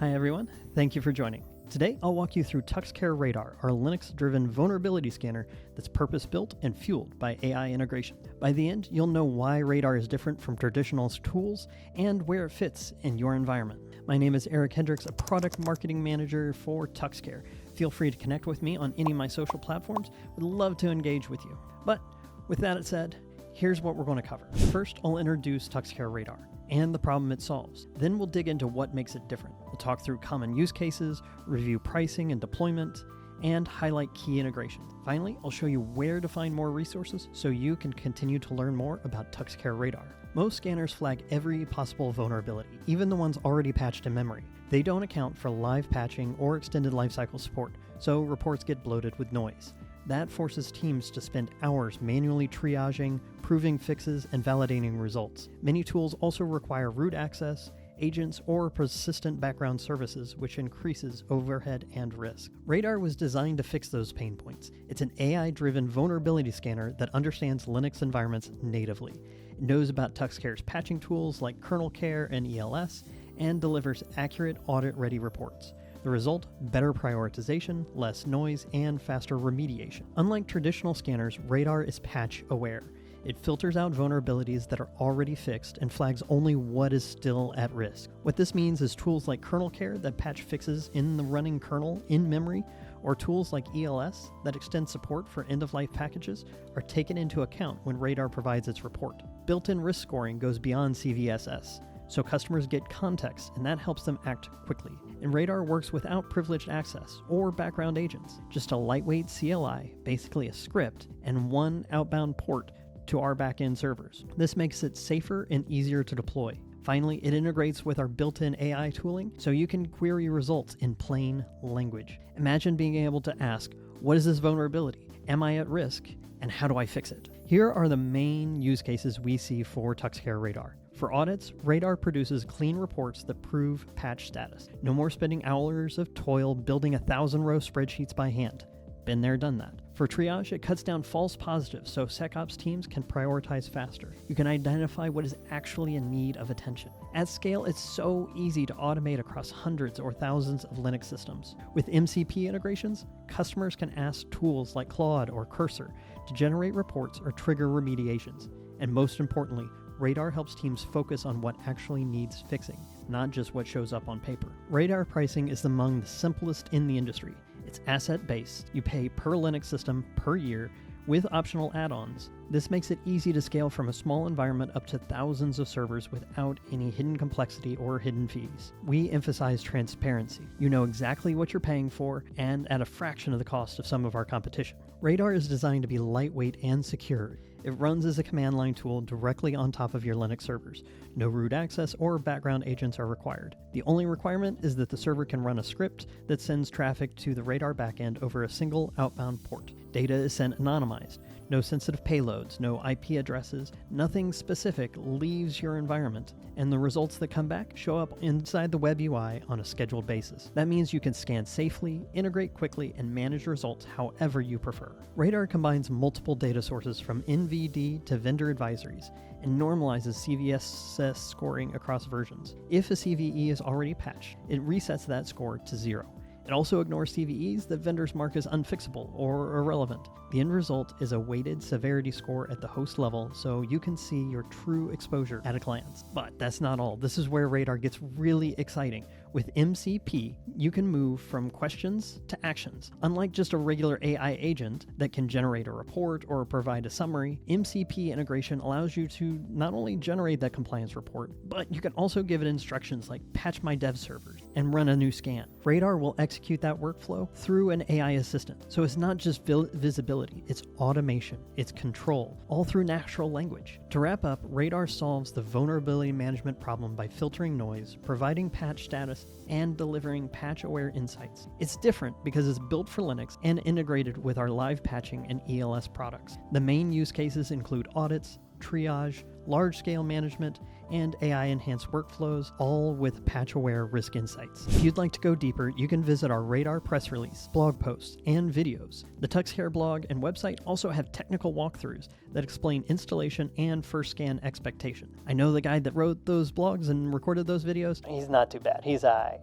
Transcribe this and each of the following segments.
Hi everyone, thank you for joining. Today I'll walk you through TuxCare Radar, our Linux-driven vulnerability scanner that's purpose-built and fueled by AI integration. By the end, you'll know why Radar is different from traditional tools and where it fits in your environment. My name is Eric Hendricks, a product marketing manager for TuxCare. Feel free to connect with me on any of my social platforms. Would love to engage with you. But with that said, here's what we're going to cover. First, I'll introduce TuxCare Radar and the problem it solves. Then we'll dig into what makes it different. We'll talk through common use cases, review pricing and deployment, and highlight key integrations. Finally, I'll show you where to find more resources so you can continue to learn more about TuxCare Radar. Most scanners flag every possible vulnerability, even the ones already patched in memory. They don't account for live patching or extended lifecycle support, so reports get bloated with noise. That forces teams to spend hours manually triaging, proving fixes, and validating results. Many tools also require root access, agents, or persistent background services, which increases overhead and risk. Radar was designed to fix those pain points. It's an AI-driven vulnerability scanner that understands Linux environments natively. It knows about TuxCare's patching tools like KernelCare and ELS, and delivers accurate audit-ready reports. The result? Better prioritization, less noise, and faster remediation. Unlike traditional scanners, Radar is patch-aware. It filters out vulnerabilities that are already fixed and flags only what is still at risk. What this means is tools like KernelCare that patch fixes in the running kernel in memory, or tools like ELS that extend support for end-of-life packages are taken into account when Radar provides its report. Built-in risk scoring goes beyond CVSS, so customers get context, and that helps them act quickly. And Radar works without privileged access or background agents, just a lightweight CLI, basically a script, and one outbound port to our backend servers. This makes it safer and easier to deploy. Finally, it integrates with our built-in AI tooling, so you can query results in plain language. Imagine being able to ask, what is this vulnerability? Am I at risk? And how do I fix it? Here are the main use cases we see for TuxCare Radar. For audits, Radar produces clean reports that prove patch status. No more spending hours of toil building 1,000-row spreadsheets by hand. Been there, done that. For triage, it cuts down false positives so SecOps teams can prioritize faster. You can identify what is actually in need of attention. At scale, it's so easy to automate across hundreds or thousands of Linux systems. With MCP integrations, customers can ask tools like Claude or Cursor to generate reports or trigger remediations. And most importantly, Radar helps teams focus on what actually needs fixing, not just what shows up on paper. Radar pricing is among the simplest in the industry. It's asset-based. You pay per Linux system per year with optional add-ons. This makes it easy to scale from a small environment up to thousands of servers without any hidden complexity or hidden fees. We emphasize transparency. You know exactly what you're paying for and at a fraction of the cost of some of our competition. Radar is designed to be lightweight and secure. It runs as a command line tool directly on top of your Linux servers. No root access or background agents are required. The only requirement is that the server can run a script that sends traffic to the Radar backend over a single outbound port. Data is sent anonymized. No sensitive payloads, no IP addresses, nothing specific leaves your environment, and the results that come back show up inside the web UI on a scheduled basis. That means you can scan safely, integrate quickly, and manage results however you prefer. Radar combines multiple data sources from NVD to vendor advisories and normalizes CVSS scoring across versions. If a CVE is already patched, it resets that score to 0. It also ignores CVEs that vendors mark as unfixable or irrelevant. The end result is a weighted severity score at the host level so you can see your true exposure at a glance. But that's not all. This is where Radar gets really exciting. With MCP, you can move from questions to actions. Unlike just a regular AI agent that can generate a report or provide a summary, MCP integration allows you to not only generate that compliance report, but you can also give it instructions like patch my dev servers and run a new scan. Radar will execute that workflow through an AI assistant. So it's not just visibility, it's automation, it's control, all through natural language. To wrap up, Radar solves the vulnerability management problem by filtering noise, providing patch status, and delivering patch-aware insights. It's different because it's built for Linux and integrated with our live patching and ELS products. The main use cases include audits, triage, large-scale management, and AI-enhanced workflows, all with patch-aware risk insights. If you'd like to go deeper, you can visit our Radar press release, blog posts, and videos. The TuxCare blog and website also have technical walkthroughs that explain installation and first scan expectation. I know the guy that wrote those blogs and recorded those videos. He's not too bad. He's aight.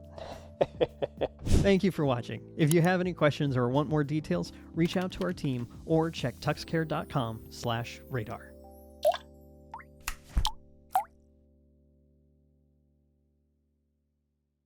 Thank you for watching. If you have any questions or want more details, reach out to our team or check tuxcare.com/radar.